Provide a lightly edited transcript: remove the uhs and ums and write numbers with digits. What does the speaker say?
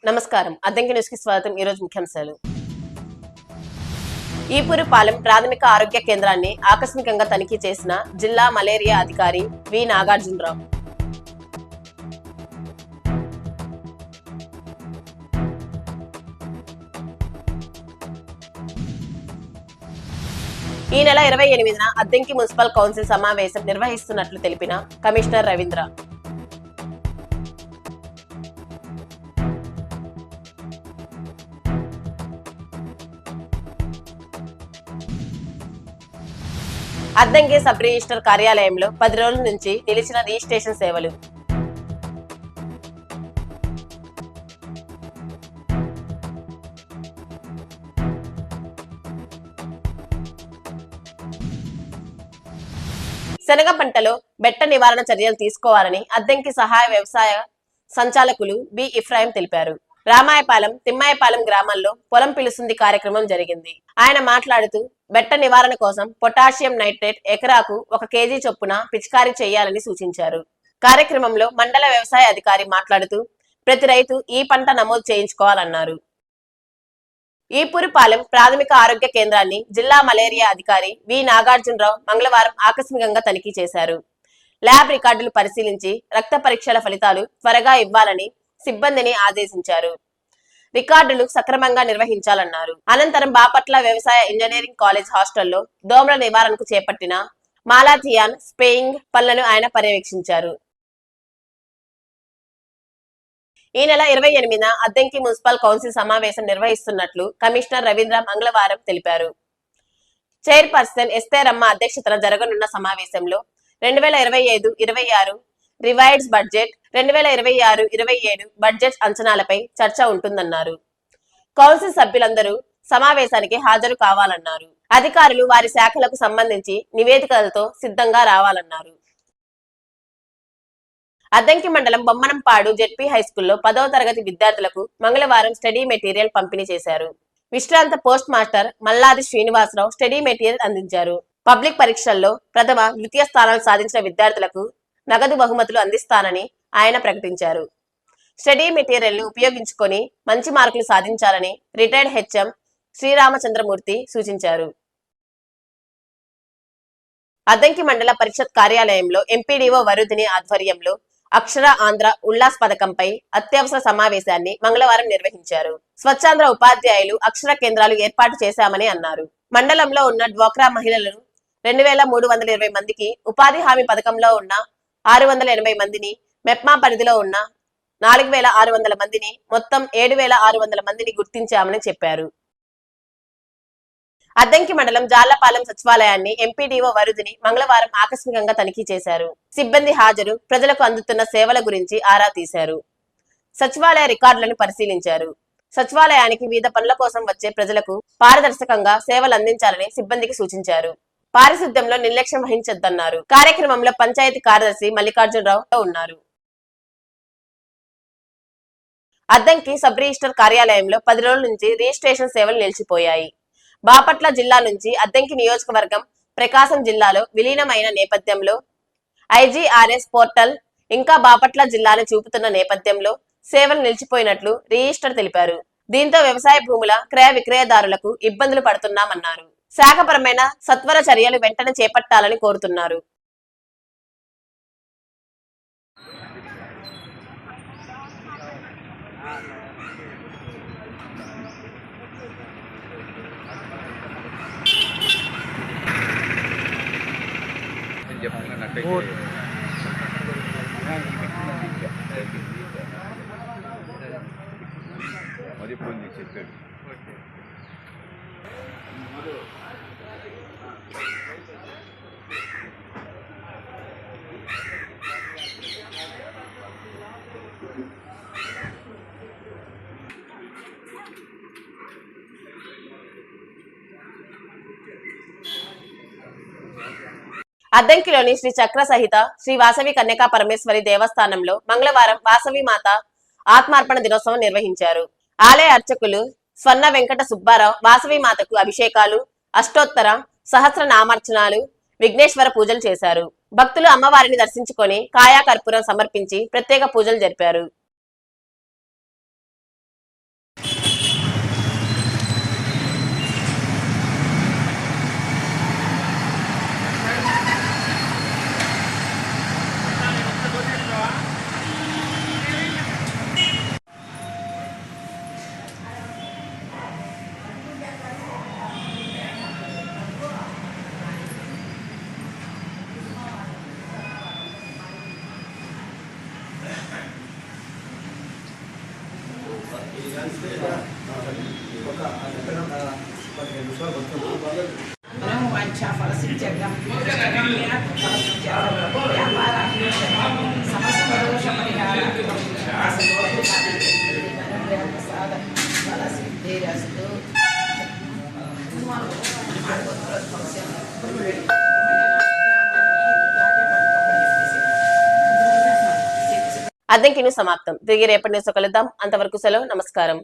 నమస్కారం. అద్దంకి న్యూస్ కి స్వాగతం. ఈ రోజు ముఖ్యాంశాలు. ఈపురపాలెం ప్రాథమిక ఆరోగ్య కేంద్రాన్ని ఆకస్మికంగా తనిఖీ చేసిన జిల్లా మలేరియా అధికారి వి నాగార్జునరావు. ఈ నెల 28న అద్దంకి మున్సిపల్ కౌన్సిల్ సమావేశం నిర్వహిస్తున్నట్లు తెలిపిన commissioner Ravindra. Addanki sub register కార్యాలయంలో 10 రోజుల నుంచి నిలిచిన రిజిస్ట్రేషన్ సేవలు. శనగ పంటలో బెట్ట నివారణ చర్యలు తీసుకోవాలని అద్దంకి సహాయ వ్యవసాయ సంచాలకులు బి ఇఫ్రాయిం తెలిపారు. రామాయపాలెం, తిమ్మాయపాలెం గ్రామాల్లో పొలం పిలుస్తుంది కార్యక్రమం జరిగింది. ఆయన మాట్లాడుతూ బెట్ట నివారణ కోసం పొటాషియం నైట్రేట్ ఎకరాకు 1 కేజీ చొప్పున పిచికారీ చేయాలని సూచించారు. కార్యక్రమంలో మండల వ్యవసాయ అధికారి మాట్లాడుతూ ప్రతి రైతు ఈ పంట నమోదు చేయించుకోవాలన్నారు. ఈపురపాలెం ప్రాథమిక ఆరోగ్య కేంద్రాన్ని జిల్లా మలేరియా అధికారి వి నాగార్జునరావు మంగళవారం ఆకస్మికంగా తనిఖీ చేశారు. ల్యాబ్ రికార్డులు పరిశీలించి రక్త పరీక్షల ఫలితాలు త్వరగా ఇవ్వాలని సిబ్బందిని ఆదేశించారు. రికార్డులు సక్రమంగా నిర్వహించాలన్నారు. అనంతరం బాపట్ల వ్యవసాయ ఇంజనీరింగ్ కాలేజ్ హాస్టల్లో దోమల నివారణకు చేపట్టిన మాలాథియాన్ స్ప్రేయింగ్ పనులను ఆయన పర్యవేక్షించారు. ఈ నెల 28న అద్దంకి మున్సిపల్ కౌన్సిల్ సమావేశం నిర్వహిస్తున్నట్లు కమిషనర్ రవీంద్ర మంగళవారం తెలిపారు. చైర్పర్సన్ ఎస్తేరమ్మ అధ్యక్షతన జరగనున్న సమావేశంలో 2025-26 రివైజ్డ్ బడ్జెట్, 2026-27 బడ్జెట్ అంచనాలపై చర్చ ఉంటుందన్నారు. కౌన్సిల్ సభ్యులందరూ సమావేశానికి హాజరు కావాలన్నారు. అధికారులు వారి శాఖలకు సంబంధించి నివేదికలతో సిద్ధంగా రావాలన్నారు. అద్దంకి మండలం బొమ్మనంపాడు జెడ్పీ హైస్కూల్లో 10వ తరగతి విద్యార్థులకు మంగళవారం స్టడీ మెటీరియల్ పంపిణీ చేశారు. విశ్రాంత post master Malladi Srinivasarao study material అందించారు. పబ్లిక్ పరీక్షల్లో ప్రథమ, ద్వితీయ స్థానాలు సాధించిన విద్యార్థులకు నగదు బహుమతులు అందిస్తానని ఆయన ప్రకటించారు. స్టడీ మెటీరియల్ ను ఉపయోగించుకొని మంచి మార్కులు సాధించాలని రిటైర్డ్ హెచ్ఎం శ్రీరామచంద్రమూర్తి సూచించారు. అద్దంకి మండల పరిషత్ కార్యాలయంలో ఎంపీడీఓ వరుదిని ఆధ్వర్యంలో అక్షర ఆంధ్ర ఉల్లాస్ పథకంపై అత్యవసర సమావేశాన్ని మంగళవారం నిర్వహించారు. స్వచ్ఛాంధ్ర ఉపాధ్యాయులు అక్షర కేంద్రాలు ఏర్పాటు చేశామని అన్నారు. మండలంలో ఉన్న డ్వాక్రా మహిళలను 2320 మందికి, ఉపాధి హామీ పథకంలో ఉన్న 680 మందిని, మెప్మా పరిధిలో ఉన్న 4600 మందిని, మొత్తం 7600 మందిని గుర్తించామని చెప్పారు. అద్దంకి మండలం జాళ్లపాలెం సచివాలయాన్ని ఎంపీడీఓ వరుదిని మంగళవారం ఆకస్మికంగా తనిఖీ చేశారు. సిబ్బంది హాజరు, ప్రజలకు అందుతున్న సేవల గురించి ఆరా తీశారు. సచివాలయ రికార్డులను పరిశీలించారు. సచివాలయానికి వివిధ పనుల కోసం వచ్చే ప్రజలకు పారదర్శకంగా సేవలు అందించాలని సిబ్బందికి సూచించారు. పారిశుద్ధ్యంలో నిర్లక్ష్యం వహించొద్దన్నారు. కార్యక్రమంలో పంచాయతీ కార్యదర్శి మల్లికార్జునరావు ఉన్నారు. అద్దంకి సబ్ రిజిస్టర్ కార్యాలయంలో 10 రోజుల నుంచి రిజిస్ట్రేషన్ సేవలు నిలిచిపోయాయి. బాపట్ల జిల్లా నుంచి అద్దంకి నియోజకవర్గం ప్రకాశం జిల్లాలో విలీనమైన నేపథ్యంలో ఐజీఆర్ఎస్ పోర్టల్ ఇంకా బాపట్ల జిల్లాను చూపుతున్న నేపథ్యంలో సేవలు నిలిచిపోయినట్లు రిజిస్టర్ తెలిపారు. దీంతో వ్యవసాయ భూముల క్రయ విక్రయదారులకు ఇబ్బందులు పడుతున్నామన్నారు. శాఖపరమైన సత్వర చర్యలు వెంటనే చేపట్టాలని కోరుతున్నారు. అద్దంకిలోని శ్రీ చక్ర సహిత శ్రీ వాసవి కన్యకా పరమేశ్వరి దేవస్థానంలో మంగళవారం వాసవి మాత ఆత్మార్పణ దినోత్సవం నిర్వహించారు. ఆలయ అర్చకులు స్వర్ణ వెంకట సుబ్బారావు వాసవి మాతకు అభిషేకాలు, అష్టోత్తర సహస్ర నామార్చనాలు, విఘ్నేశ్వర పూజలు చేశారు. భక్తులు అమ్మవారిని దర్శించుకొని కాయా కర్పూరం సమర్పించి ప్రత్యేక పూజలు జరిపారు. అద్దెంకి న్యూస్ సమాప్తం. తిరిగి రేపటి న్యూస్ కలుద్దాం. అంతవరకు సెలవు. నమస్కారం.